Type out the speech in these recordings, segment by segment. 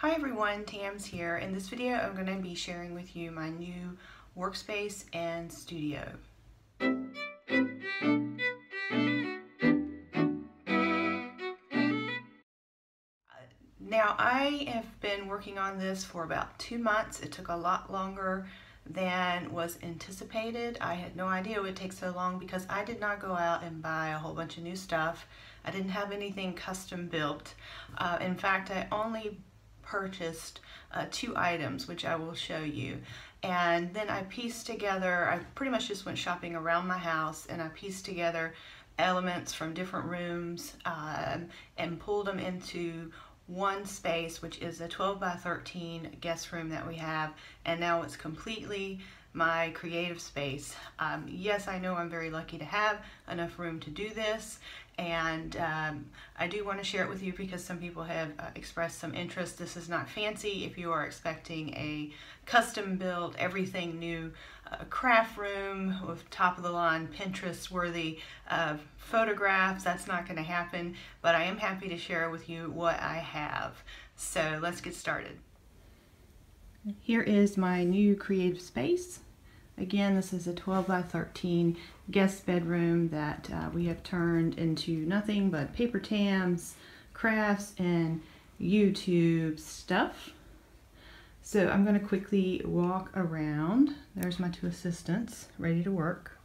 Hi everyone, Tam's here. In this video I'm going to be sharing with you my new workspace and studio. Now I have been working on this for about 2 months. It took a lot longer than was anticipated. I had no idea it would take so long because I did not go out and buy a whole bunch of new stuff. I didn't have anything custom built. In fact, I only purchased 2 items, which I will show you. And then I pieced together, I pretty much just went shopping around my house and I pieced together elements from different rooms and pulled them into one space, which is a 12 by 13 guest room that we have, and now it's completely my creative space. Yes, I know I'm very lucky to have enough room to do this, and I do want to share it with you because some people have expressed some interest. This is not fancy. If you are expecting a custom built, everything new craft room with top of the line Pinterest worthy photographs, that's not going to happen, but I am happy to share with you what I have. So let's get started. Here is my new creative space. Again, this is a 12 by 13 guest bedroom that we have turned into nothing but paper tams, crafts, and YouTube stuff. So I'm going to quickly walk around. There's my 2 assistants ready to work.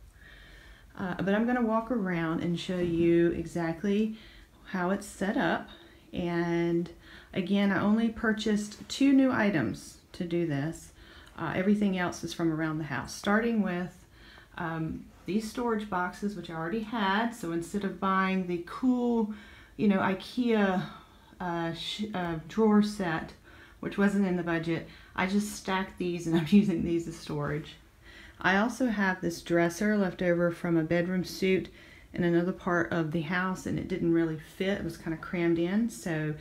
But I'm going to walk around and show you exactly how it's set up. And again, I only purchased 2 new items to do this. Everything else is from around the house, starting with these storage boxes, which I already had. So instead of buying the cool, IKEA drawer set, which wasn't in the budget, I just stacked these and I'm using these as storage. I also have this dresser left over from a bedroom suite in another part of the house, and it didn't really fit. It was kind of crammed in. So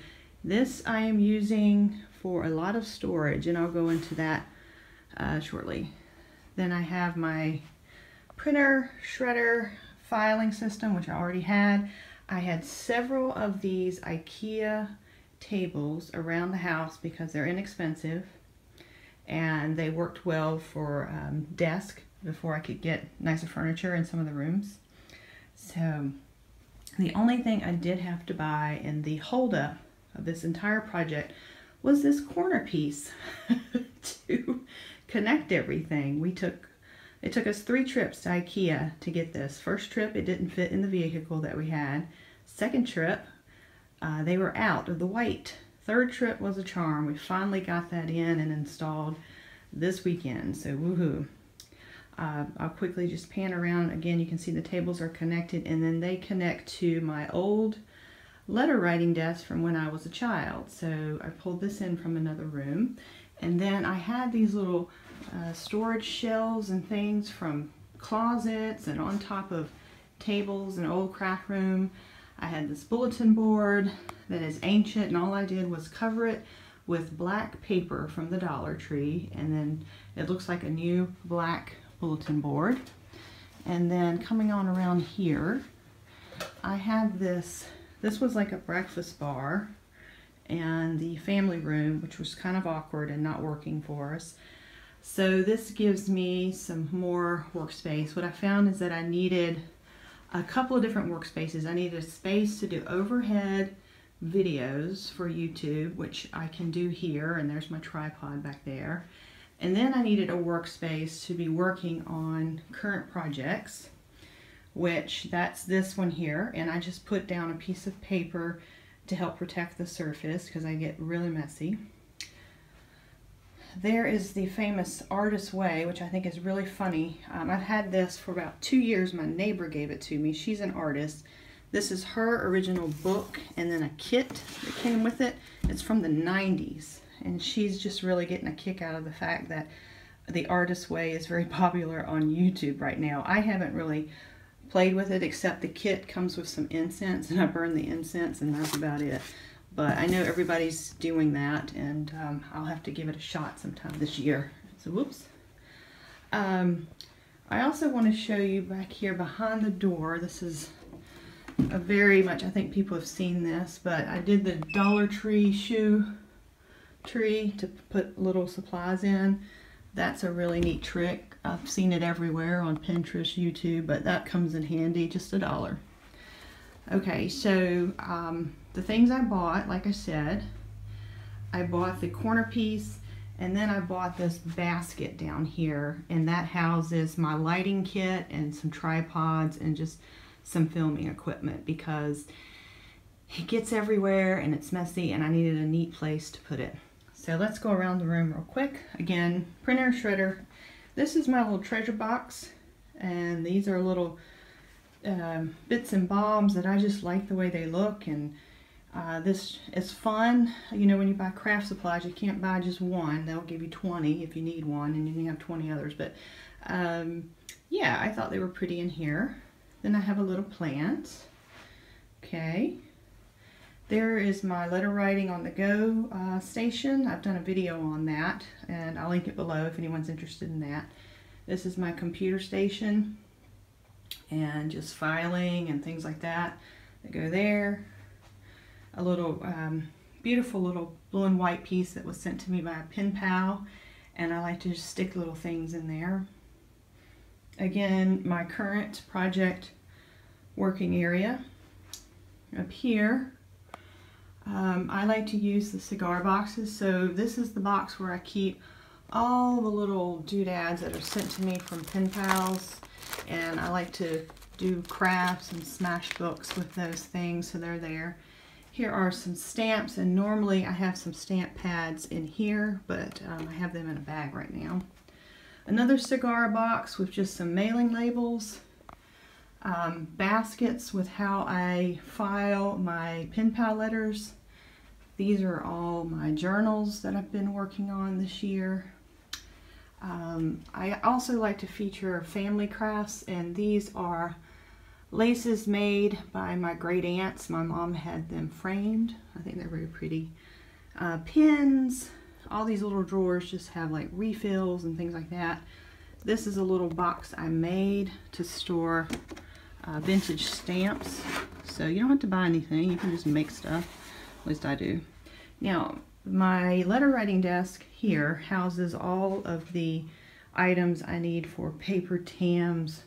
this I am using for a lot of storage, and I'll go into that shortly. Then I have my printer, shredder, filing system, which I already had. I had several of these IKEA tables around the house because they're inexpensive and they worked well for desk before I could get nicer furniture in some of the rooms. So the only thing I did have to buy in the holdup of this entire project was this corner piece to connect everything. It took us 3 trips to IKEA to get this. First trip, it didn't fit in the vehicle that we had. Second trip, they were out of the white. Third trip was a charm. We finally got that in and installed this weekend, so woohoo. I'll quickly just pan around. Again, you can see the tables are connected, and then they connect to my old letter writing desk from when I was a child. So I pulled this in from another room, and then I had these little storage shelves and things from closets and on top of tables in an old craft room. I had this bulletin board that is ancient, and all I did was cover it with black paper from the Dollar Tree, and then it looks like a new black bulletin board. And then coming on around here, I have this was like a breakfast bar and the family room, which was kind of awkward and not working for us. So this gives me some more workspace. What I found is that I needed a couple of different workspaces. I needed a space to do overhead videos for YouTube, which I can do here, and there's my tripod back there. And then I needed a workspace to be working on current projects, which that's this one here, and I just put down a piece of paper to help protect the surface because I get really messy. There is the famous Artist Way, which I think is really funny. I've had this for about 2 years. My neighbor gave it to me. She's an artist. This is her original book and then a kit that came with it. It's from the 90s, and she's just really getting a kick out of the fact that the Artist Way is very popular on YouTube right now. I haven't really played with it, except the kit comes with some incense, and I burn the incense, and that's about it. But I know everybody's doing that, and I'll have to give it a shot sometime this year. So whoops. I also want to show you back here behind the door. This is a very much, I think people have seen this, but I did the Dollar Tree shoe tree to put little supplies in. That's a really neat trick. I've seen it everywhere on Pinterest, YouTube, but that comes in handy, just $1. Okay, so the things I bought, like I said, I bought the corner piece, and then I bought this basket down here, and that houses my lighting kit and some tripods and just some filming equipment, because it gets everywhere and it's messy and I needed a neat place to put it. So let's go around the room real quick. Again, printer, shredder. This is my little treasure box, and these are little bits and bobs that I just like the way they look, and this is fun. You know, when you buy craft supplies, you can't buy just one. They'll give you 20 if you need one, and then you have 20 others. But yeah, I thought they were pretty in here. Then I have a little plant. Okay. There is my letter writing on the go station. I've done a video on that, and I'll link it below if anyone's interested in that. This is my computer station, and just filing and things like that go there. A little beautiful little blue and white piece that was sent to me by a pen pal, and I like to just stick little things in there. Again, my current project working area. Up here, I like to use the cigar boxes. So this is the box where I keep all the little doodads that are sent to me from pen pals, and I like to do crafts and smash books with those things, so they're there. Here are some stamps, and normally I have some stamp pads in here, but I have them in a bag right now. Another cigar box with just some mailing labels. Baskets with how I file my pen pal letters. These are all my journals that I've been working on this year. I also like to feature family crafts, and these are laces made by my great aunts. My mom had them framed. I think they're very pretty. Pins. All these little drawers just have like refills and things like that. This is a little box I made to store vintage stamps, so you don't have to buy anything, you can just make stuff, at least I do. Now, my letter writing desk here houses all of the items I need for paper tams,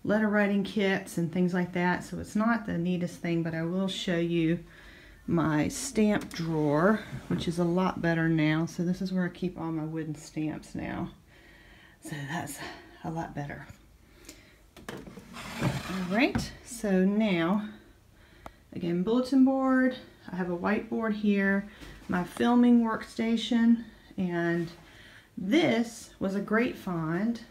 letter writing kits, and things like that, so it's not the neatest thing, but I will show you my stamp drawer, which is a lot better now. So this is where I keep all my wooden stamps now, so that's a lot better. Alright, so now, again, bulletin board. I have a whiteboard here, my filming workstation, and this was a great find.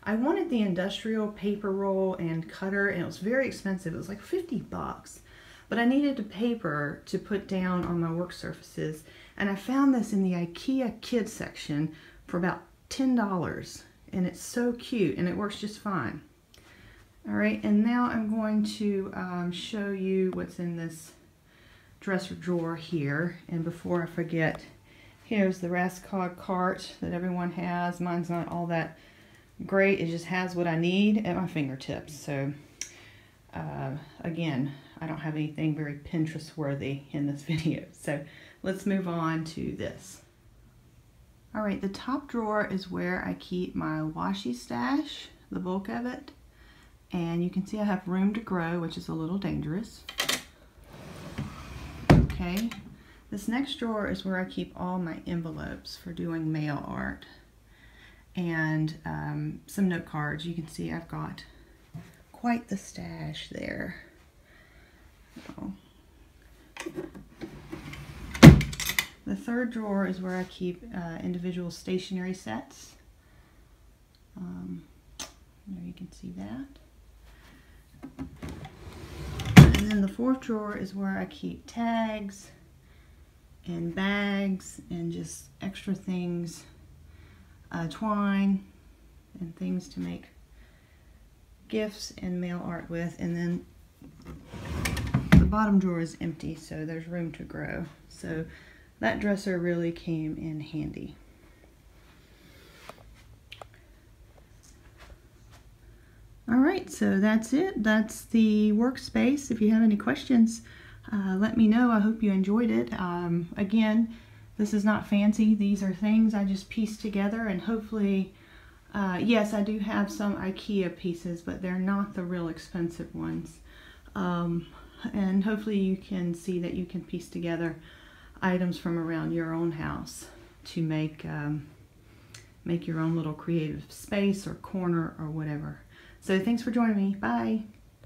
I wanted the industrial paper roll and cutter, and it was very expensive. It was like 50 bucks, but I needed a paper to put down on my work surfaces, and I found this in the IKEA kids section for about $10, and it's so cute, and it works just fine. Alright, and now I'm going to show you what's in this dresser drawer here. And before I forget, here's the Rascog cart that everyone has. Mine's not all that great. It just has what I need at my fingertips. So, again, I don't have anything very Pinterest worthy in this video. So let's move on to this. Alright, the top drawer is where I keep my washi stash, the bulk of it. And you can see I have room to grow, which is a little dangerous. Okay, this next drawer is where I keep all my envelopes for doing mail art. And some note cards. You can see I've got quite the stash there. Oh. The third drawer is where I keep individual stationery sets. There you can see that. And then the fourth drawer is where I keep tags and bags and just extra things, twine and things to make gifts and mail art with. And then the bottom drawer is empty, so there's room to grow. So that dresser really came in handy. Alright, so that's it. That's the workspace. If you have any questions, let me know. I hope you enjoyed it. Again, This is not fancy. These are things I just pieced together, and hopefully, yes, I do have some IKEA pieces, but they're not the real expensive ones. And hopefully you can see that you can piece together items from around your own house to make your own little creative space or corner or whatever. So thanks for joining me. Bye.